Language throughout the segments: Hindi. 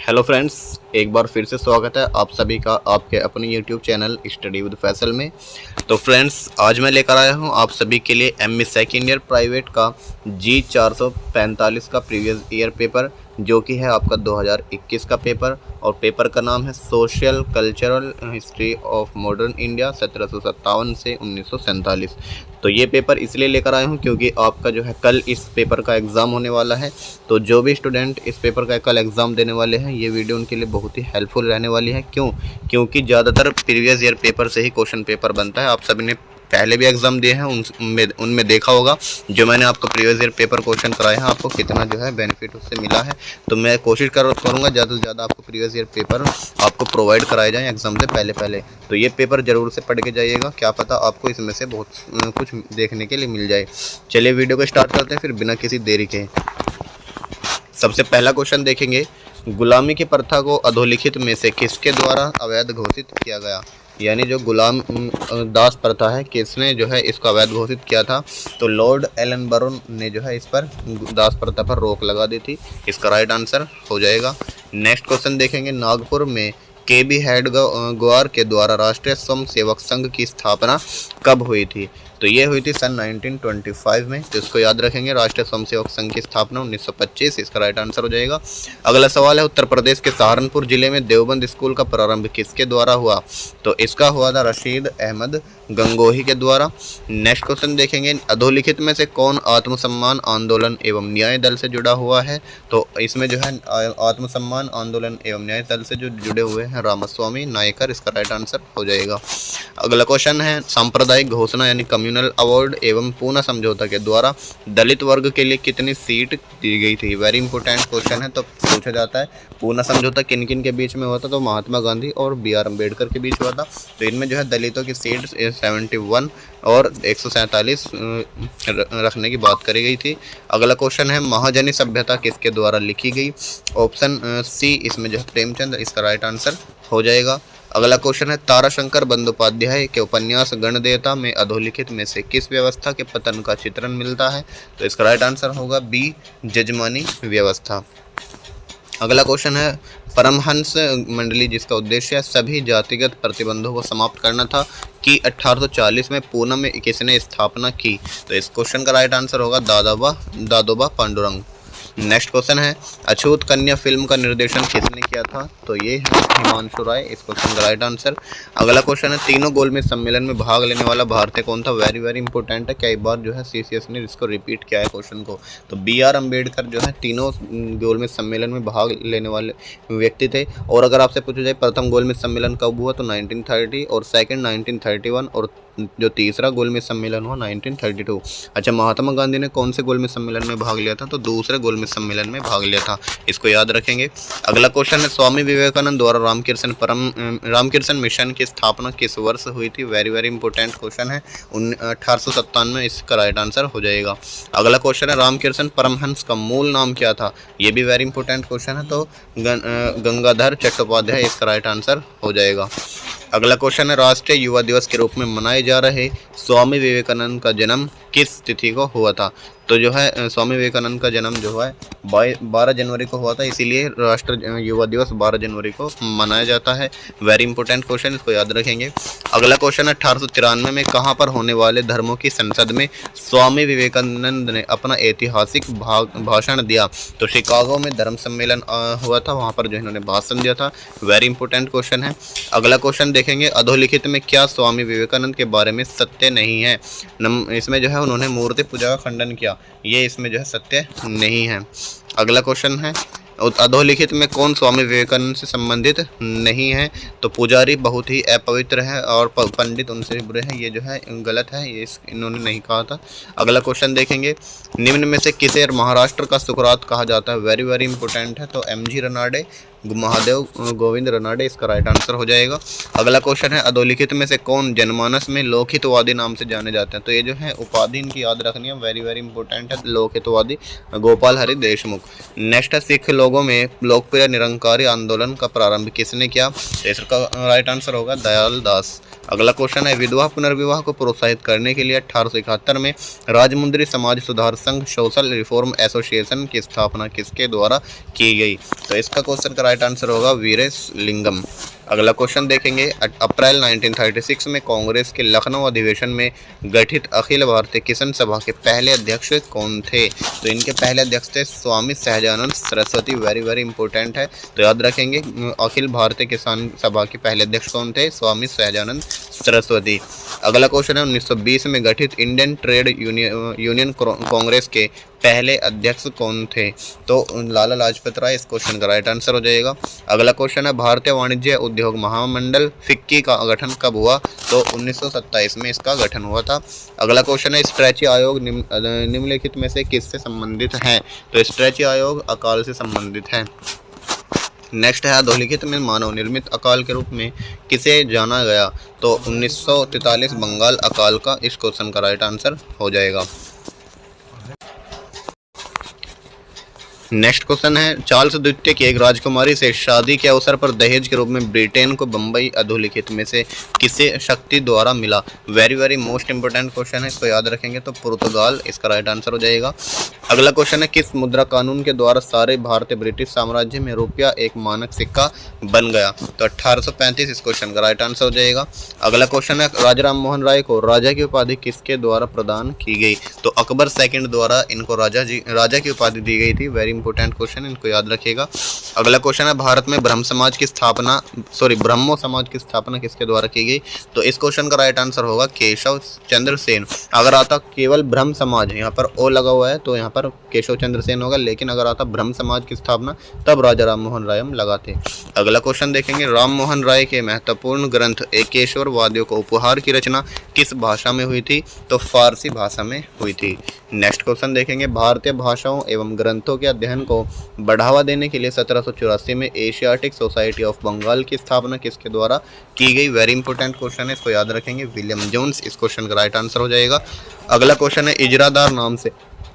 हेलो फ्रेंड्स, एक बार फिर से स्वागत है आप सभी का आपके अपने YouTube channel study with Faisal में। तो फ्रेंड्स, आज मैं लेकर आया हूं आप सभी के लिए एमए सेकेंड ईयर प्राइवेट का जी 445 का प्रीवियस ईयर पेपर, जो कि है आपका 2021 का पेपर। और पेपर का नाम है social cultural history of modern India 1757 से 1947। तो ये पेपर इसलिए लेकर आया हूँ क्योंकि आपका जो है कल इस पेपर का एग्ज़ाम होने वाला है। तो जो भी स्टूडेंट इस पेपर का कल एग्ज़ाम देने वाले हैं, ये वीडियो उनके लिए बहुत ही हेल्पफुल रहने वाली है। क्योंकि ज़्यादातर प्रीवियस ईयर पेपर से ही क्वेश्चन पेपर बनता है। आप सभी ने पहले भी एग्ज़ाम दिए हैं, उनमें देखा होगा जो मैंने आपको प्रीवियस ईयर पेपर क्वेश्चन कराए हैं, आपको कितना जो है बेनिफिट उससे मिला है। तो मैं कोशिश करूँगा ज़्यादा से ज़्यादा आपको प्रीवियस ईयर पेपर आपको प्रोवाइड कराए जाएँ एग्ज़ाम से पहले। तो ये पेपर ज़रूर से पढ़ के जाइएगा, क्या पता आपको इसमें से बहुत कुछ देखने के लिए मिल जाए। चलिए वीडियो को स्टार्ट करते हैं फिर बिना किसी देरी के। सबसे पहला क्वेश्चन देखेंगे, गुलामी की प्रथा को अधोलिखित में से किसके द्वारा अवैध घोषित किया गया। यानी जो गुलाम दास प्रथा है, किसने जो है इसको अवैध घोषित किया था। तो लॉर्ड एलनबरो ने जो है इस पर दास प्रथा पर रोक लगा दी थी। इसका राइट आंसर हो जाएगा। नेक्स्ट क्वेश्चन देखेंगे, नागपुर में केबी हेडगवार के द्वारा राष्ट्रीय स्वयं सेवक संघ की स्थापना कब हुई थी। तो ये हुई थी सन 1925 में। तो इसको याद रखेंगे, राष्ट्रीय स्वयं सेवक संघ की स्थापना 1925, इसका राइट आंसर हो जाएगा। अगला सवाल है, उत्तर प्रदेश के सहारनपुर जिले में देवबंद स्कूल का प्रारंभ किसके द्वारा हुआ। तो इसका हुआ था रशीद अहमद गंगोही के द्वारा। नेक्स्ट क्वेश्चन देखेंगे, अधोलिखित में से कौन आत्मसम्मान आंदोलन एवं न्याय दल से जुड़ा हुआ है। तो इसमें जो है आत्मसम्मान आंदोलन एवं न्याय दल से जो जुड़े हुए हैं रामास्वामी नायकर, इसका राइट आंसर हो जाएगा। अगला क्वेश्चन है, सांप्रदायिक घोषणा यानी कम्युनल अवार्ड एवं पूना समझौता के द्वारा दलित वर्ग के लिए कितनी सीट दी गई थी। वेरी इंपॉर्टेंट क्वेश्चन है। तो पूछा जाता है पूना समझौता किन किन के बीच में हुआ था। तो महात्मा गांधी और BR अम्बेडकर के बीच हुआ था। तो इनमें जो है दलितों की सीट 71 और 147 रखने की बात करी गई थी। अगला क्वेश्चन है, महाजनी सभ्यता किसके द्वारा लिखी गई। ऑप्शन सी इसमें जो है प्रेमचंद, इसका राइट आंसर हो जाएगा। अगला क्वेश्चन है, ताराशंकर बंदोपाध्याय के उपन्यास गणदेवता में अधोलिखित में से किस व्यवस्था के पतन का चित्रण मिलता है। तो इसका राइट आंसर होगा बी, जजमानी व्यवस्था। अगला क्वेश्चन है, परमहंस मंडली जिसका उद्देश्य सभी जातिगत प्रतिबंधों को समाप्त करना था कि 1840 में पूना में किसने स्थापना की। तो इस क्वेश्चन का राइट आंसर होगा दादोबा पांडुरंग। नेक्स्ट क्वेश्चन है, अछूत कन्या फिल्म का निर्देशन किसने किया था। तो ये है हिमांशु राय, इस क्वेश्चन का राइट आंसर। अगला क्वेश्चन है, तीनों गोलमेज सम्मेलन में भाग लेने वाला भारतीय कौन था। वेरी इंपॉर्टेंट है, कई बार जो है CCS ने इसको रिपीट किया है क्वेश्चन को। तो BR अम्बेडकर जो है तीनों गोलमेज सम्मेलन में भाग लेने वाले व्यक्ति थे। और अगर आपसे पूछा जाए प्रथम गोलमेज सम्मेलन कब हुआ, तो 1930 और सेकेंड 1931 और जो तीसरा गोलमेज सम्मेलन हुआ 1932। अच्छा, महात्मा गांधी ने कौन से गोलमेज सम्मेलन में भाग लिया था। तो दूसरे गोलमेज सम्मेलन में भाग लिया था, इसको याद रखेंगे। अगला क्वेश्चन है, स्वामी विवेकानंद द्वारा रामकृष्ण मिशन की स्थापना किस वर्ष हुई थी। वेरी इंपॉर्टेंट क्वेश्चन है, 1857 में, इसका राइट आंसर हो जाएगा। अगला क्वेश्चन है, रामकृष्ण परमहंस का मूल नाम क्या था। ये भी वेरी इंपॉर्टेंट क्वेश्चन है। तो गंगाधर चट्टोपाध्याय, इसका राइट आंसर हो जाएगा। अगला क्वेश्चन है, राष्ट्रीय युवा दिवस के रूप में मनाए जा रहे स्वामी विवेकानंद का जन्म किस तिथि को हुआ था। तो जो है स्वामी विवेकानंद का जन्म जो है 12 जनवरी को हुआ था, इसीलिए राष्ट्रीय युवा दिवस 12 जनवरी को मनाया जाता है। वेरी इंपॉर्टेंट क्वेश्चन, इसको याद रखेंगे। अगला क्वेश्चन है, 1893 में कहाँ पर होने वाले धर्मों की संसद में स्वामी विवेकानंद ने अपना ऐतिहासिक भाषण दिया। तो शिकागो में धर्म सम्मेलन हुआ था, वहाँ पर जो इन्होंने भाषण दिया था। वेरी इंपॉर्टेंट क्वेश्चन है। अगला क्वेश्चन देखेंगे, अधोलिखित में क्या स्वामी विवेकानंद के बारे में सत्य नहीं है। इसमें जो है उन्होंने मूर्ति पूजा का खंडन किया, ये इसमें जो है सत्य नहीं है। अगला क्वेश्चन है, अधोलिखित में कौन स्वामी विवेकानंद से संबंधित नहीं है। तो पुजारी बहुत ही अपवित्र है और पंडित उनसे बुरे हैं, ये जो है गलत है, ये इन्होंने नहीं कहा था। अगला क्वेश्चन देखेंगे, निम्न में से किसे महाराष्ट्र का सुकरात कहा जाता है। वेरी इंपॉर्टेंट है। तो MG रनाडे, महादेव गोविंद रनाडे, इसका राइट आंसर हो जाएगा। अगला क्वेश्चन है, अधोलिखित में से कौन जनमानस में लोकहितवादी नाम से जाने जाते हैं। तो ये जो है उपाधि इनकी याद रखनी है, वेरी इंपॉर्टेंट है। लोकहितवादी गोपाल हरि देशमुख। नेक्स्ट है, सिख लोगों में लोकप्रिय निरंकारी आंदोलन का प्रारंभ किसने किया। इसका राइट आंसर होगा दयाल दास। अगला क्वेश्चन है विधवा पुनर्विवाह को प्रोत्साहित करने के लिए 1871 में राजमुंद्री समाज सुधार संघ सोशल रिफॉर्म एसोसिएशन की स्थापना किसके द्वारा की गई? तो इसका क्वेश्चन का राइट आंसर होगा वीरेशलिंगम। अगला क्वेश्चन देखेंगे अप्रैल 1936 में कांग्रेस के लखनऊ अधिवेशन में गठित अखिल भारतीय किसान सभा के पहले अध्यक्ष कौन थे? तो इनके पहले अध्यक्ष थे Swami Sahajanand Saraswati. Very very important है, तो याद रखेंगे अखिल भारतीय किसान सभा के पहले अध्यक्ष कौन थे? स्वामी सहजानंद सरस्वती। अगला क्वेश्चन है 1920 में गठित इंडियन ट्रेड यूनियन कांग्रेस के पहले अध्यक्ष कौन थे? तो लाला लाजपत राय इस क्वेश्चन का राइट आंसर हो जाएगा। अगला क्वेश्चन है भारतीय वाणिज्य उद्योग महामंडल फिक्की का गठन कब हुआ? तो 1927 में इसका गठन हुआ था। अगला क्वेश्चन है स्ट्रेची आयोग निम्नलिखित में से किससे संबंधित है? तो स्ट्रेची आयोग अकाल से संबंधित है। नेक्स्ट है अधोलिखित में मानव निर्मित अकाल के रूप में किसे जाना गया? तो 1943 बंगाल अकाल का इस क्वेश्चन का राइट आंसर हो जाएगा। नेक्स्ट क्वेश्चन है चार्ल्स द्वितीय की एक राजकुमारी से शादी के अवसर पर दहेज के रूप में ब्रिटेन को बम्बई अधोलिखित में से किसे शक्ति द्वारा मिला? Very very most important question है, इसको याद रखेंगे तो पुर्तगाल इसका राइट आंसर हो जाएगा। अगला क्वेश्चन है किस मुद्रा कानून के द्वारा सारे भारतीय ब्रिटिश साम्राज्य में रुपया एक मानक सिक्का बन गया? तो 1835 इस क्वेश्चन का राइट आंसर हो जाएगा। अगला क्वेश्चन है राजा राम मोहन राय को राजा की उपाधि किसके द्वारा प्रदान की गई? तो अकबर सेकंड द्वारा इनको राजा की उपाधि दी गई थी। वेरी इंपॉर्टेंट क्वेश्चन, इनको याद रखिएगा। अगला क्वेश्चन है भारत में ब्रह्मो समाज की स्थापना किसके द्वारा की गई? तो इस क्वेश्चन का राइट आंसर होगा केशव चंद्र सेन। अगर आता केवल ब्रह्म समाज, यहाँ पर ओ लगा हुआ है तो यहाँ पर केशव चंद्र सेन होगा, लेकिन अगर आता ब्रह्म समाज की स्थापना तब राजा राम मोहन राय लगाते। अगला क्वेश्चन देखेंगे राम मोहन राय के महत्वपूर्ण ग्रंथ एकेश्वरवादियों को उपहार की रचना किस भाषा में हुई थी? तो फारसी भाषा में हुई थी। नेक्स्ट क्वेश्चन देखेंगे भारतीय भाषाओं एवं ग्रंथों के अध्ययन को बढ़ावा देने के लिए 1784 में एशियाटिक सोसाइटी ऑफ बंगाल की स्थापना किसके द्वारा की गई? वेरी इंपॉर्टेंट क्वेश्चन है, इसको याद रखेंगे विलियम जोन्स इस क्वेश्चन का राइट आंसर हो जाएगा। अगला क्वेश्चन है इजरादार नाम से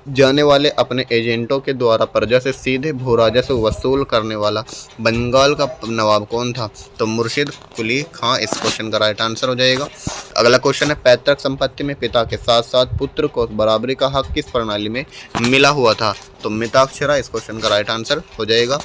जाने वाले अपने एजेंटों के द्वारा प्रजा से सीधे भू राजस्व वसूल करने वाला बंगाल का नवाब कौन था? तो मुर्शिद कुली खां इस क्वेश्चन का राइट आंसर हो जाएगा। अगला क्वेश्चन है पैतृक संपत्ति में पिता के साथ साथ पुत्र को बराबरी का हक किस प्रणाली में मिला हुआ था? तो मिताक्षरा इस क्वेश्चन का राइट आंसर हो जाएगा।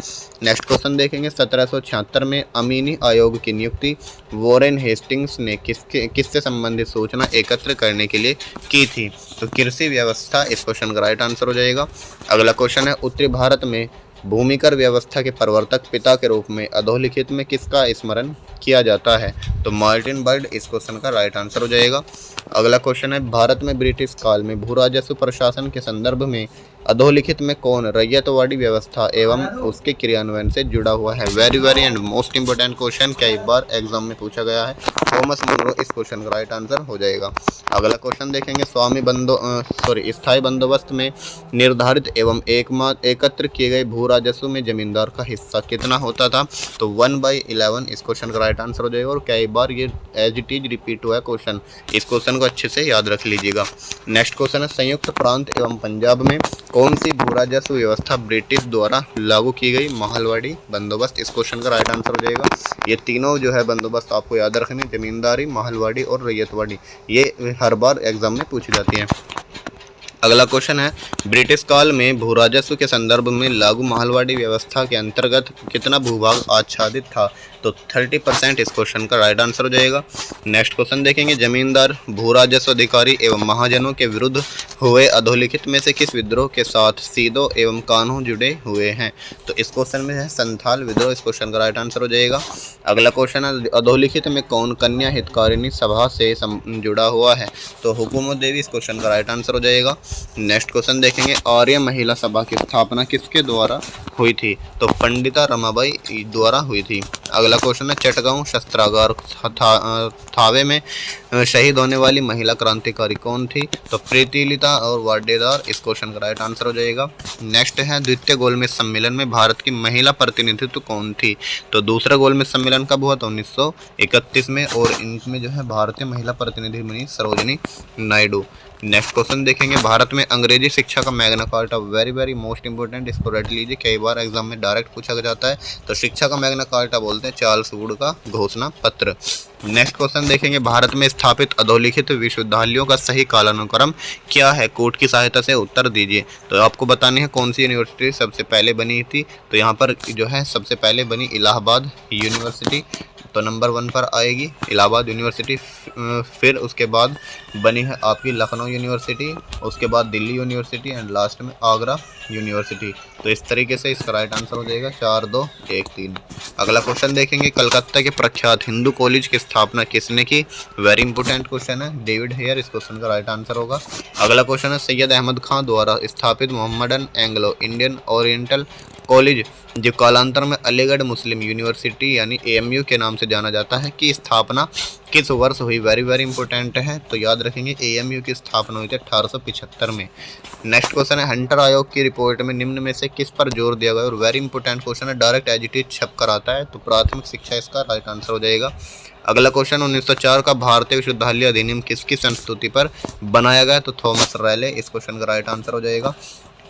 नेक्स्ट क्वेश्चन देखेंगे 1776 में अमीनी आयोग की नियुक्ति वॉरेन हेस्टिंग्स ने किससे संबंधित सूचना एकत्र करने के लिए की थी? तो कृषि व्यवस्था इस क्वेश्चन का राइट आंसर हो जाएगा। अगला क्वेश्चन है उत्तरी भारत में भूमिकर व्यवस्था के प्रवर्तक पिता के रूप में अधोलिखित में किसका स्मरण किया जाता है? तो मार्टिन बर्ड इस क्वेश्चन का राइट आंसर हो जाएगा। अगला क्वेश्चन है भारत में ब्रिटिश काल में भू राजस्व प्रशासन के संदर्भ में अधोलिखित में कौन रैयतवाड़ी व्यवस्था एवं उसके क्रियान्वयन से जुड़ा हुआ है? Very very and most important question, कई बार एग्जाम में पूछा गया है। थॉमस मुनरो इस क्वेश्चन का राइट आंसर हो जाएगा। अगला क्वेश्चन देखेंगे स्थायी बंदोबस्त में निर्धारित एवं एकत्र किए गए भू राजस्व में जमींदार का हिस्सा कितना होता था? तो 1/11 इस क्वेश्चन का राइट आंसर हो जाएगा। और कई बार ये एज इट इज रिपीट हुआ है क्वेश्चन, इस क्वेश्चन को अच्छे से याद रख लीजिएगा। नेक्स्ट क्वेश्चन है संयुक्त प्रांत एवं पंजाब में कौन सी भू राजस्व व्यवस्था ब्रिटिश द्वारा लागू की गई? महलवाड़ी बंदोबस्त इस क्वेश्चन का राइट आंसर हो जाएगा। ये तीनों जो है बंदोबस्त आपको याद रखने, जमींदारी, महलवाड़ी और रैयतवाड़ी, ये हर बार एग्जाम में पूछी जाती है। अगला क्वेश्चन है ब्रिटिश काल में भू राजस्व के संदर्भ में लागू महलवाड़ी व्यवस्था के अंतर्गत कितना भूभाग आच्छादित था? तो 30% इस क्वेश्चन का राइट आंसर हो जाएगा। नेक्स्ट क्वेश्चन देखेंगे जमींदार, भू राजस्व अधिकारी एवं महाजनों के विरुद्ध हुए अधोलिखित में से किस विद्रोह के साथ सीधो एवं कान्हो जुड़े हुए हैं? तो इस क्वेश्चन में है संथाल विद्रोह, इस क्वेश्चन का राइट आंसर हो जाएगा। अगला क्वेश्चन है अधोलिखित में कौन कन्या हितकारिणी सभा से जुड़ा हुआ है? तो हुकूमत देवी इस क्वेश्चन का राइट आंसर हो जाएगा। नेक्स्ट क्वेश्चन देखेंगे आर्य महिला सभा की स्थापना किसके द्वारा हुई थी? तो पंडिता रमाबाई द्वारा हुई थी। अगला क्वेश्चन है चटगांव शस्त्रागार थावे में शहीद होने वाली महिला क्रांतिकारी कौन थी? तो प्रीतिलिता और वाडेदार इस क्वेश्चन का राइट आंसर हो जाएगा। नेक्स्ट है द्वितीय गोलमेज सम्मेलन में भारत की महिला प्रतिनिधित्व कौन थी? तो दूसरा गोलमेज सम्मेलन कब हुआ? तो 1931 में, और इनमें जो है भारतीय महिला प्रतिनिधि बनी सरोजिनी नायडू। नेक्स्ट क्वेश्चन देखेंगे, भारत में अंग्रेजी शिक्षा का Magna carta, very very most important, इसको रट लीजिए, कई बार एग्जाम में डायरेक्ट पूछा जाता है। तो शिक्षा का मैग्ना कार्टा बोलते हैं चार्ल्स वुड का घोषणा पत्र। नेक्स्ट क्वेश्चन देखेंगे, भारत में स्थापित अधोलिखित विश्वविद्यालयों का सही कालानुक्रम क्या है, कोर्ट की सहायता से उत्तर दीजिए। तो आपको बतानी है कौन सी यूनिवर्सिटी सबसे पहले बनी थी। तो यहाँ पर जो है सबसे पहले बनी इलाहाबाद यूनिवर्सिटी, तो नंबर 1 पर आएगी इलाहाबाद यूनिवर्सिटी। फिर उसके बाद बनी है आपकी लखनऊ यूनिवर्सिटी, उसके बाद दिल्ली यूनिवर्सिटी एंड लास्ट में आगरा यूनिवर्सिटी। तो इस तरीके से इसका राइट आंसर हो जाएगा 4 2 1 3। अगला क्वेश्चन देखेंगे, कलकत्ता के प्रख्यात हिंदू कॉलेज की स्थापना किसने की, वेरी इंपॉर्टेंट क्वेश्चन है, डेविड हेयर इस क्वेश्चन का राइट आंसर होगा। अगला क्वेश्चन है, सैयद अहमद खान द्वारा स्थापित Mohammedan Anglo Indian oriental college, जो कालांतर में अलीगढ़ मुस्लिम यूनिवर्सिटी यानी AMU के नाम से जाना जाता है, की स्थापना किस वर्ष हुई, वेरी वेरी इंपॉर्टेंट है। तो याद रखेंगे AMU की स्थापना हुई थी 1875 में। नेक्स्ट क्वेश्चन है, हंटर आयोग की रिपोर्ट में निम्न में से किस पर जोर दिया गया, और वेरी इंपॉर्टेंट क्वेश्चन है, डायरेक्ट एज इट इज छप कर आता है। तो प्राथमिक शिक्षा इसका राइट आंसर हो जाएगा। अगला क्वेश्चन, 1904 का भारतीय विश्वविद्यालय अधिनियम किसकी संस्तुति पर बनाया गया, तो थॉमस रैले इस क्वेश्चन का राइट आंसर हो जाएगा।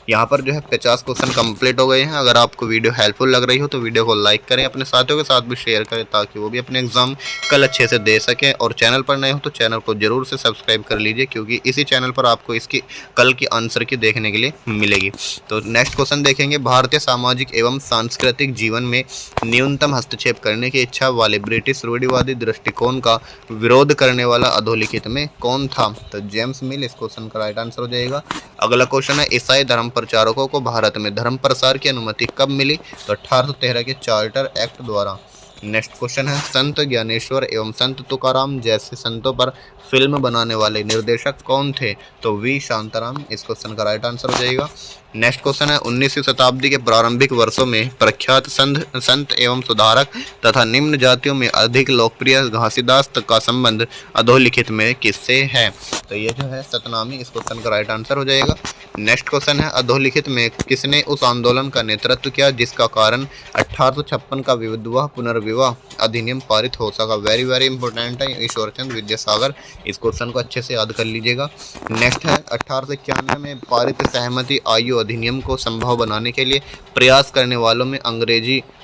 यहाँ पर जो है 50 क्वेश्चन कंप्लीट हो गए हैं। अगर आपको वीडियो हेल्पफुल लग रही हो तो वीडियो को लाइक करें, अपने साथियों के साथ भी शेयर करें ताकि वो भी अपने एग्जाम कल अच्छे से दे सकें। और चैनल पर नए हो तो चैनल को जरूर से सब्सक्राइब कर लीजिए, क्योंकि इसी चैनल पर आपको इसकी कल की आंसर की देखने के लिए मिलेगी। तो नेक्स्ट क्वेश्चन देखेंगे, भारतीय सामाजिक एवं सांस्कृतिक जीवन में न्यूनतम हस्तक्षेप करने की इच्छा वाले ब्रिटिश रूढ़िवादी दृष्टिकोण का विरोध करने वाला अधोलिखित में कौन था, तो जेम्स मिल इस क्वेश्चन का राइट आंसर हो जाएगा। अगला क्वेश्चन है, ईसाई धर्म प्रचारकों को भारत में धर्म प्रसार की अनुमति कब मिली, तो 1813 के चार्टर एक्ट द्वारा। नेक्स्ट क्वेश्चन है, संत ज्ञानेश्वर एवं संत तुकाराम जैसे संतों पर फिल्म बनाने वाले निर्देशक कौन थे, तो वी शांताराम इस क्वेश्चन का राइट आंसर हो जाएगा। नेक्स्ट क्वेश्चन है, 19वीं शताब्दी के प्रारंभिक वर्षों में प्रख्यात संत एवं सुधारक तथा निम्न जातियों में अधिक लोकप्रिय घासीदास का संबंध अधोलिखित में किससे है, तो ये जो है सतनामी इस क्वेश्चन का राइट आंसर हो जाएगा। नेक्स्ट क्वेश्चन है, अधोलिखित में किसने उस आंदोलन का नेतृत्व किया जिसका कारण 1856 का विधवा पुनर्विवाह अधिनियम पारित हो सका, वेरी वेरी इंपॉर्टेंट है, ईश्वरचंद विद्यासागर इस क्वेश्चन को अच्छे से याद कर लीजिएगा। नेक्स्ट है, 1891 में पारित सहमति आयु अधिनियम को संभव बनाने के लिए प्रयास करने वालों में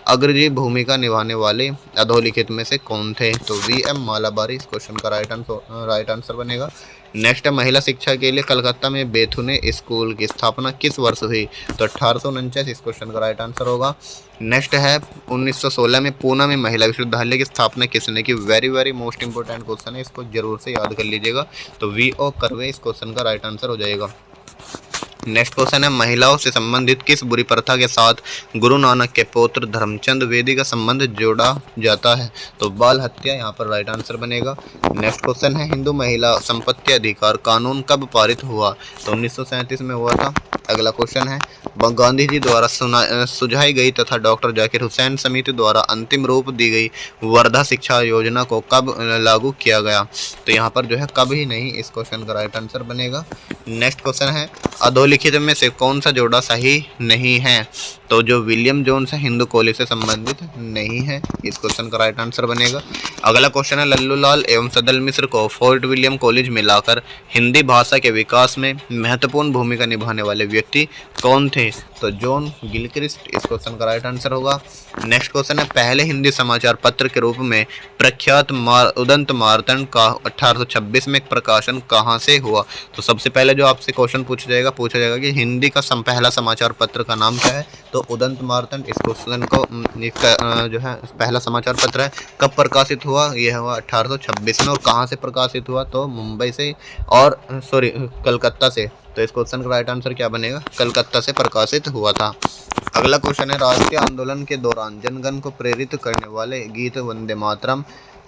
अग्रणी भूमिका निभाने वाले अधोलिखित में से कौन थे, तो VM मालाबारी इस क्वेश्चन का राइट आंसर बनेगा। नेक्स्ट है, महिला शिक्षा के लिए कलकत्ता में बेथुने स्कूल की स्थापना किस वर्ष हुई, तो 1849 इस क्वेश्चन का राइट आंसर होगा। नेक्स्ट है, 1916 में पूना में महिला विश्वविद्यालय की स्थापना किसने की, very very most important question है, इसको जरूर से याद कर लीजिएगा। तो VO कर्वे इस क्वेश्चन का राइट आंसर हो जाएगा। नेक्स्ट क्वेश्चन है, महिलाओं से संबंधित किस बुरी प्रथा के साथ गुरु नानक के पौत्र धर्मचंद वेदी का संबंध जोड़ा जाता है, तो बाल हत्या यहाँ पर राइट आंसर बनेगा। नेक्स्ट क्वेश्चन है, हिंदू महिला संपत्ति अधिकार कानून कब पारित हुआ, तो 1937 में हुआ था। अगला क्वेश्चन है, गांधी जी द्वारा सुझाई गई तथा डॉक्टर जाकिर हुसैन समिति द्वारा अंतिम रूप दी गई वर्धा शिक्षा योजना को कब लागू किया गया, तो यहाँ पर जो है कभी नहीं इस क्वेश्चन का राइट आंसर बनेगा। नेक्स्ट क्वेश्चन है, अधोलिखित में से कौन सा जोड़ा सही नहीं है, तो जो विलियम जोन्स है हिंदू कॉलेज से संबंधित नहीं है, इस क्वेश्चन का राइट आंसर बनेगा। अगला क्वेश्चन है, लल्लूलाल एवं सदल मिश्र को फोर्ट विलियम कॉलेज में लाकर हिंदी भाषा के विकास में महत्वपूर्ण भूमिका निभाने वाले व्यक्ति कौन थे, तो जॉन गिलक्रिस्ट इस क्वेश्चन का राइट आंसर होगा। नेक्स्ट क्वेश्चन है, पहले हिंदी समाचार पत्र के रूप में प्रख्यात उदंत मार्तंड का 1826 में प्रकाशन कहाँ से हुआ, तो सबसे पहले जो आपसे क्वेश्चन पूछा जाएगा कि हिंदी का पहला समाचार पत्र का नाम क्या है, तो उदंत मार्तंड इस क्वेश्चन को जो है पहला समाचार पत्र है, कब प्रकाशित हुआ, यह हुआ 1826 में, और कहाँ से प्रकाशित हुआ, तो मुंबई से और कलकत्ता से, तो इस क्वेश्चन का राइट आंसर क्या बनेगा, कलकत्ता से प्रकाशित हुआ था। अगला क्वेश्चन है, राष्ट्रीय आंदोलन के दौरान जनगण को प्रेरित करने वाले गीत वंदे मातरम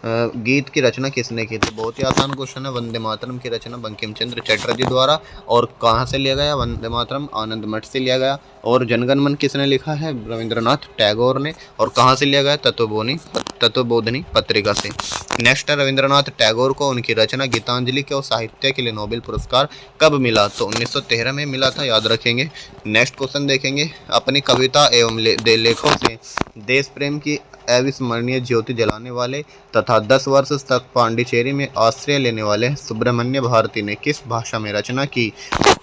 गीत की रचना किसने की, तो बहुत ही आसान क्वेश्चन है, वंदे मातरम की रचना बंकिम चंद्र चटर्जी द्वारा, और कहाँ से लिया गया, वंदे मातरम आनंद मठ से लिया गया, और जनगण मन किसने लिखा है, रविंद्रनाथ टैगोर ने, और कहाँ से लिया गया, तत्वबोधिनी पत्रिका से। नेक्स्ट है, रविंद्रनाथ टैगोर को उनकी रचना गीतांजलि को साहित्य के लिए नोबेल पुरस्कार कब मिला, तो 1913 में मिला था, याद रखेंगे। नेक्स्ट क्वेश्चन देखेंगे, अपनी कविता एवं लेखों से देश प्रेम की अविस्मरणीय ज्योति जलाने वाले तथा 10 वर्ष तक पांडिचेरी में आश्रय लेने वाले सुब्रमण्य भारती ने किस भाषा में रचना की?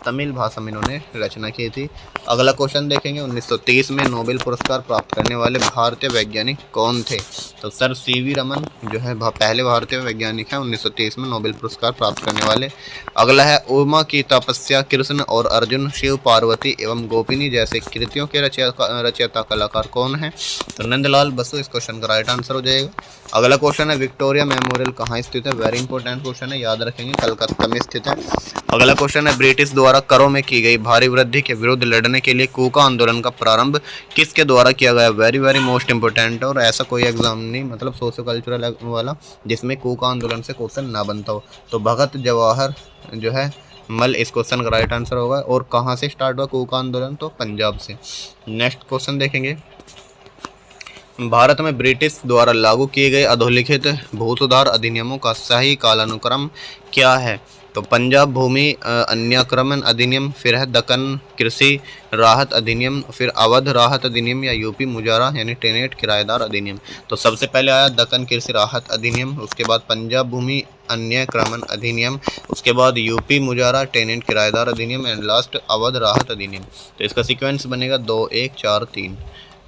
तमिल भाषा में इन्होंने रचना की थी। अगला क्वेश्चन देखेंगे, 1930 में नोबेल पुरस्कार प्राप्त करने वाले भारतीय वैज्ञानिक कौन थे? तो सर सीवी रमन जो है पहले भारतीय वैज्ञानिक हैं 1930 में नोबेल पुरस्कार प्राप्त करने वाले। अगला है, उमा की तपस्या, कृष्ण और अर्जुन, शिव पार्वती एवं गोपिनी जैसे कृतियों के रचयिता कलाकार कौन है? तो नंदलाल बसु इस क्वेश्चन का राइट आंसर हो जाएगा। अगला क्वेश्चन है, विक्टोरिया मेमोरियल कहाँ स्थित है? वेरी इंपॉर्टेंट क्वेश्चन है, याद रखेंगे, कलकत्ता में स्थित है। अगला क्वेश्चन है, ब्रिटिश द्वारा करों में की गई भारी वृद्धि के विरुद्ध लड़ने के लिए कूका आंदोलन का प्रारंभ किसके द्वारा किया गया? वेरी वेरी मोस्ट इंपॉर्टेंट, और ऐसा कोई एग्जाम नहीं मतलब सोशो कल्चरल वाला जिसमें कूका आंदोलन से क्वेश्चन ना बनता हो। तो भगत जवाहर जो है मल इस क्वेश्चन का राइट आंसर होगा। और कहाँ से स्टार्ट हुआ कूका आंदोलन? तो पंजाब से। नेक्स्ट क्वेश्चन देखेंगे, भारत में ब्रिटिश द्वारा लागू किए गए अधोलिखित भू सुधार अधिनियमों का सही कालानुक्रम क्या है? तो पंजाब भूमि अन्याक्रमण अधिनियम, फिर है दक्कन कृषि राहत अधिनियम, फिर अवध राहत अधिनियम या यूपी मुजारा यानी टेनेट किराएदार अधिनियम। तो सबसे पहले आया दक्कन कृषि राहत अधिनियम, उसके बाद पंजाब भूमि अन्याक्रमण अधिनियम, उसके बाद यूपी मुजारा टेनेंट किराएदार अधिनियम एंड लास्ट अवध राहत अधिनियम। तो इसका सीक्वेंस बनेगा 2 1 4 3।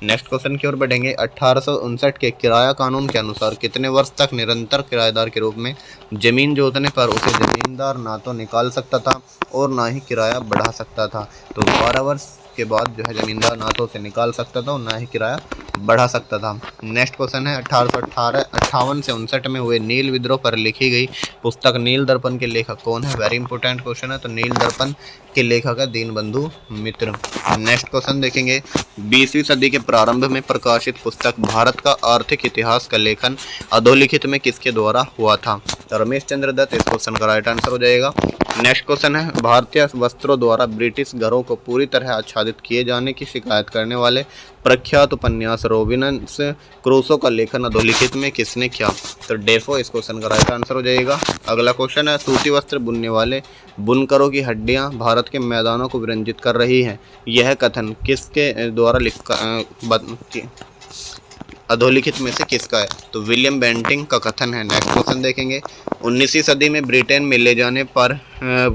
नेक्स्ट क्वेश्चन की ओर बढ़ेंगे, 1859 के किराया कानून के अनुसार कितने वर्ष तक निरंतर किराएदार के रूप में जमीन जोतने पर उसे जमींदार ना तो निकाल सकता था और ना ही किराया बढ़ा सकता था? तो 12 वर्ष के बाद जो है जमींदार ना तो उसे निकाल सकता था और ना ही किराया बढ़ा सकता था। नेक्स्ट क्वेश्चन है, 1858 से 59 में हुए नील विद्रोह पर लिखी गई पुस्तक नील दर्पण के लेखक कौन है? वेरी इंपॉर्टेंट क्वेश्चन है। तो नील दर्पण के लेखक है दीनबंधु मित्र। नेक्स्ट क्वेश्चन देखेंगे, 20वीं सदी के प्रारंभ में प्रकाशित पुस्तक भारत का आर्थिक इतिहास का लेखन अधोलिखित में किसके द्वारा हुआ था? तो रमेश चंद्र दत्त इस क्वेश्चन का राइट आंसर हो जाएगा। नेक्स्ट क्वेश्चन है, भारतीय वस्त्रों द्वारा ब्रिटिश घरों को पूरी तरह आच्छादित किए जाने की शिकायत करने वाले प्रख्यात उपन्यास रॉबिन्स क्रूसो का लेखन अधोलिखित में किसने किया? तो डेफो इस क्वेश्चन का राइट आंसर हो जाएगा। अगला क्वेश्चन है, सूती वस्त्र बुनने वाले बुनकरों की हड्डियां भारत के मैदानों को विरंजित कर रही हैं, यह कथन किसके द्वारा अधोलिखित में से किसका है? तो विलियम बेंटिंग का कथन है। नेक्स्ट क्वेश्चन देखेंगे, 19वीं सदी में ब्रिटेन में ले जाने पर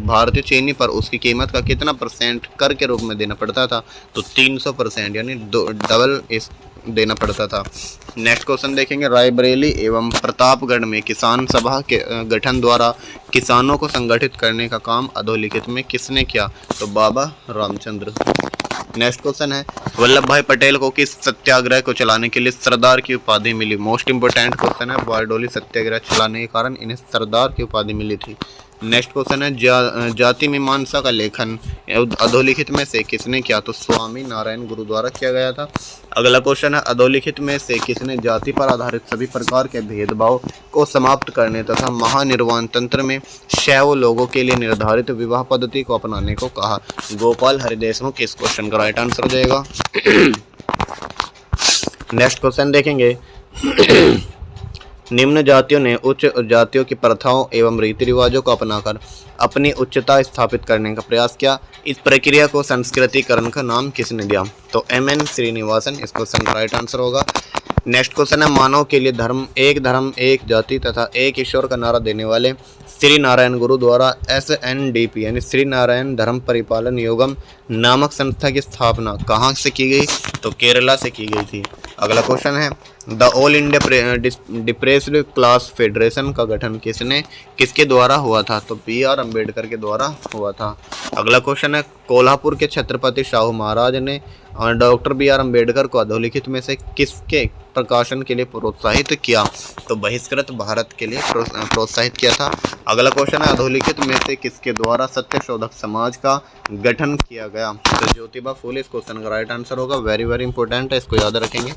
भारतीय चीनी पर उसकी कीमत का कितना % कर के रूप में देना पड़ता था? तो 300% यानी डबल इस देना पड़ता था। नेक्स्ट क्वेश्चन देखेंगे, रायबरेली एवं प्रतापगढ़ में किसान सभा के गठन द्वारा किसानों को संगठित करने का काम अधोलिखित में किसने किया? तो बाबा रामचंद्र। नेक्स्ट क्वेश्चन है, वल्लभ भाई पटेल को किस सत्याग्रह को चलाने के लिए सरदार की उपाधि मिली? मोस्ट इंपोर्टेंट क्वेश्चन है, बारडोली सत्याग्रह चलाने के कारण इन्हें सरदार की उपाधि मिली थी। नेक्स्ट क्वेश्चन है, जाति मीमांसा का लेखन अधोलिखित में से किसने किया? तो स्वामी नारायण गुरु द्वारा किया गया था। अगला क्वेश्चन है, अधोलिखित में से किसने जाति पर आधारित सभी प्रकार के भेदभाव को समाप्त करने तथा महानिर्वाण तंत्र में शैव लोगों के लिए निर्धारित विवाह पद्धति को अपनाने को कहा? गोपाल हरिदेशमुख इस क्वेश्चन का राइट आंसर हो जाएगा। नेक्स्ट क्वेश्चन देखेंगे, निम्न जातियों ने उच्च जातियों की प्रथाओं एवं रीति रिवाजों को अपनाकर अपनी उच्चता स्थापित करने का प्रयास किया। इस प्रक्रिया को संस्कृतिकरण का नाम किसने दिया? तो MN श्रीनिवासन इस क्वेश्चन का राइट आंसर होगा। नेक्स्ट क्वेश्चन है, मानव के लिए धर्म एक जाति तथा एक ईश्वर का नारा देने वाले श्री नारायण गुरु द्वारा SNDP यानी श्री नारायण धर्म परिपालन योगम नामक संस्था की स्थापना कहाँ से की गई? तो केरला से की गई थी। अगला क्वेश्चन है, the all India depressed class federation का गठन किसके द्वारा हुआ था? तो BR अम्बेडकर के द्वारा हुआ था। अगला क्वेश्चन है, कोल्हापुर के छत्रपति शाहू महाराज ने डॉक्टर BR अम्बेडकर को अधोलिखित में से किसके प्रकाशन के लिए प्रोत्साहित किया? तो बहिष्कृत भारत के लिए प्रोत्साहित किया था। अगला क्वेश्चन है, अधोलिखित में से किसके द्वारा सत्य शोधक समाज का गठन किया गया? तो ज्योतिबा फूले इस क्वेश्चन का राइट आंसर होगा। वेरी वेरी इंपॉर्टेंट है, इसको याद रखेंगे।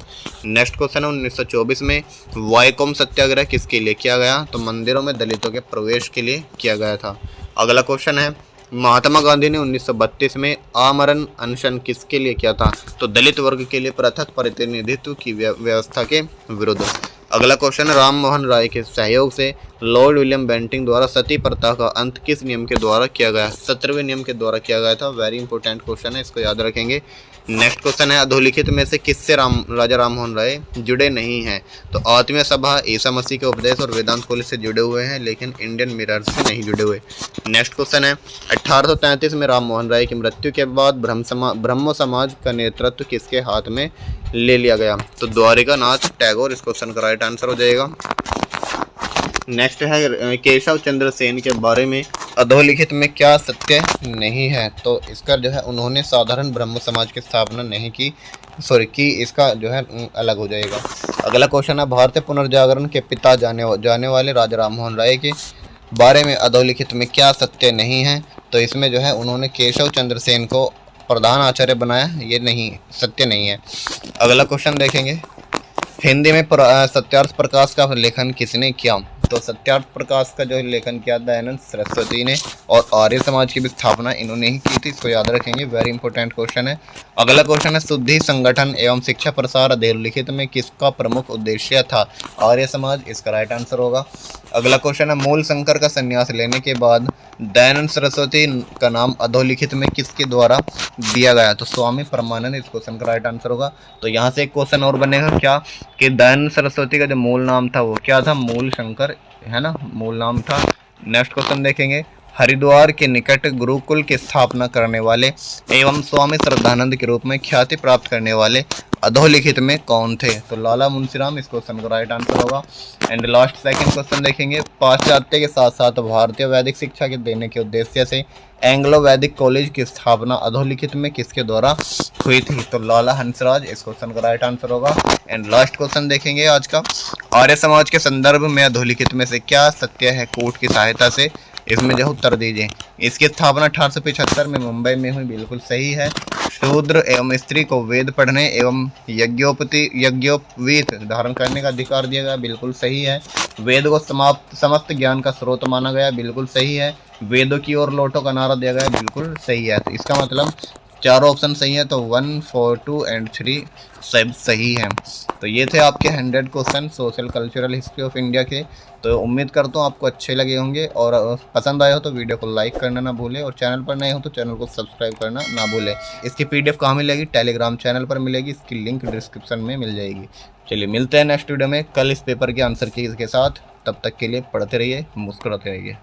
नेक्स्ट क्वेश्चन है, 1924 में वाईकोम सत्याग्रह किसके लिए किया गया? तो मंदिरों में दलितों के प्रवेश के लिए किया गया था। अगला क्वेश्चन है, महात्मा गांधी ने 1932 में आमरण अनशन किसके लिए किया था? तो दलित वर्ग के लिए पृथक प्रतिनिधित्व की व्यवस्था के विरुद्ध। अगला क्वेश्चन है, राम मोहन राय के सहयोग से लॉर्ड विलियम बेंटिंग द्वारा सती प्रथा का अंत किस नियम के द्वारा किया गया? 17वें नियम के द्वारा किया गया था। वेरी इंपॉर्टेंट क्वेश्चन है, इसको याद रखेंगे। नेक्स्ट क्वेश्चन है अधोलिखित में से किससे राजा राम मोहन राय जुड़े नहीं हैं? तो आत्मीय सभा, ईसा मसीह के उपदेश और वेदांत कॉलेज से जुड़े हुए हैं, लेकिन इंडियन मिरर से नहीं जुड़े हुए। नेक्स्ट क्वेश्चन है 1833 में राम मोहन राय की मृत्यु के बाद ब्रह्मो समाज का नेतृत्व किसके हाथ में ले लिया गया? तो द्वारिका नाथ टैगोर इस क्वेश्चन का राइट आंसर हो जाएगा। नेक्स्ट है केशव चंद्र सेन के बारे में अधोलिखित में क्या सत्य नहीं है? तो इसका जो है उन्होंने साधारण ब्रह्म समाज की स्थापना नहीं की, इसका जो है अलग हो जाएगा। अगला क्वेश्चन है भारतीय पुनर्जागरण के पिता जाने वाले राजा राम मोहन राय के बारे में अधोलिखित में क्या सत्य नहीं है? तो इसमें जो है उन्होंने केशव चंद्र सेन को प्रधान आचार्य बनाया, ये नहीं सत्य नहीं है। अगला क्वेश्चन देखेंगे हिंदी में सत्यार्थ प्रकाश का लेखन किसने किया? तो सत्यार्थ प्रकाश का जो लेखन किया दयानंद सरस्वती ने, और आर्य समाज की भी स्थापना इन्होंने ही की थी, इसको याद रखेंगे, वेरी इंपॉर्टेंट क्वेश्चन है। अगला क्वेश्चन है शुद्धि संगठन एवं शिक्षा प्रसार अधोलिखित में किसका प्रमुख उद्देश्य था? आर्य समाज, इसका राइट आंसर होगा। अगला क्वेश्चन है मूल शंकर का संन्यास लेने के बाद दयानंद सरस्वती का नाम अधोलिखित में किसके द्वारा दिया गया? तो स्वामी परमानंद इस क्वेश्चन का राइट आंसर होगा। तो यहाँ से एक क्वेश्चन और बनेगा क्या कि दयानंद सरस्वती का जो मूल नाम था वो क्या था? मूल शंकर, है ना, मूल नाम था। नेक्स्ट क्वेश्चन देखेंगे हरिद्वार के निकट गुरुकुल की स्थापना करने वाले एवं स्वामी श्रद्धानंद के रूप में ख्याति प्राप्त करने वाले अधोलिखित में कौन थे? तो लाला मुंशीराम इस क्वेश्चन का राइट आंसर होगा। एंड लास्ट सेकंड क्वेश्चन देखेंगे पाश्चात्य के साथ साथ भारतीय वैदिक शिक्षा के देने के उद्देश्य से एंग्लो वैदिक कॉलेज की स्थापना अधोलिखित में किसके द्वारा हुई थी? तो लाला हंसराज इस क्वेश्चन का राइट आंसर होगा। एंड लास्ट क्वेश्चन देखेंगे आज का आर्य समाज के संदर्भ में अधोलिखित में से क्या सत्य है? कोर्ट की सहायता से इसमें जो उत्तर दीजिए। इसकी स्थापना 1875 में मुंबई में हुई, बिल्कुल सही है। शूद्र एवं स्त्री को वेद पढ़ने एवं यज्ञोपवीत धारण करने का अधिकार दिया गया, बिल्कुल सही है। वेद को समस्त ज्ञान का स्रोत माना गया, बिल्कुल सही है। वेदों की ओर लौटो का नारा दिया गया, बिल्कुल सही है। तो इसका मतलब चारों ऑप्शन सही है, तो 1, 4, 2 एंड 3 सब सही है। तो ये थे आपके 100 question social cultural history of India के। तो उम्मीद करता हूँ आपको अच्छे लगे होंगे, और पसंद आए हो तो वीडियो को लाइक करना ना भूलें, और चैनल पर नए हो तो चैनल को सब्सक्राइब करना ना भूलें। इसकी PDF कहाँ मिलेगी? टेलीग्राम चैनल पर मिलेगी, इसकी लिंक डिस्क्रिप्शन में मिल जाएगी। चलिए मिलते हैं नेक्स्ट वीडियो में कल इस पेपर के आंसर की के साथ। तब तक के लिए पढ़ते रहिए, मुस्कुराते रहिए।